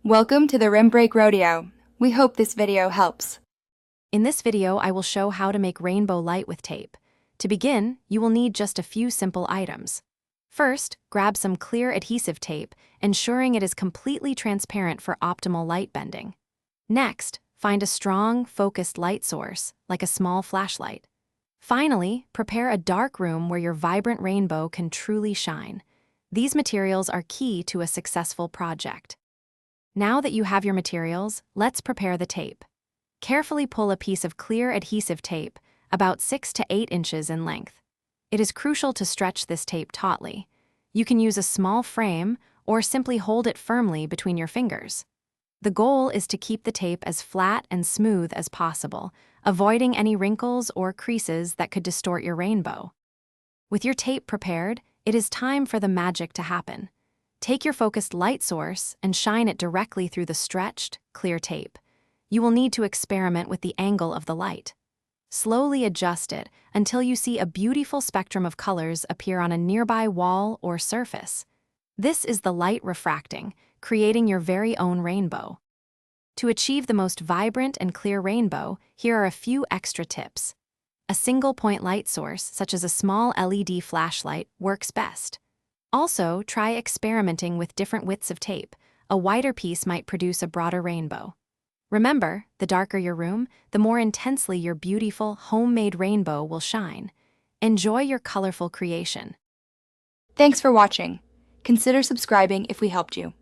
Welcome to the Rim Break Rodeo. We hope this video helps. In this video, I will show how to make rainbow light with tape. To begin, you will need just a few simple items. First, grab some clear adhesive tape, ensuring it is completely transparent for optimal light bending. Next, find a strong, focused light source, like a small flashlight. Finally, prepare a dark room where your vibrant rainbow can truly shine. These materials are key to a successful project. Now that you have your materials, let's prepare the tape. Carefully pull a piece of clear adhesive tape, about 6 to 8 inches in length. It is crucial to stretch this tape tautly. You can use a small frame or simply hold it firmly between your fingers. The goal is to keep the tape as flat and smooth as possible, avoiding any wrinkles or creases that could distort your rainbow. With your tape prepared, it is time for the magic to happen. Take your focused light source and shine it directly through the stretched, clear tape. You will need to experiment with the angle of the light. Slowly adjust it until you see a beautiful spectrum of colors appear on a nearby wall or surface. This is the light refracting, creating your very own rainbow. To achieve the most vibrant and clear rainbow, here are a few extra tips. A single-point light source, such as a small LED flashlight, works best. Also, try experimenting with different widths of tape. A wider piece might produce a broader rainbow. Remember, the darker your room, the more intensely your beautiful, homemade rainbow will shine. Enjoy your colorful creation. Thanks for watching. Consider subscribing if we helped you.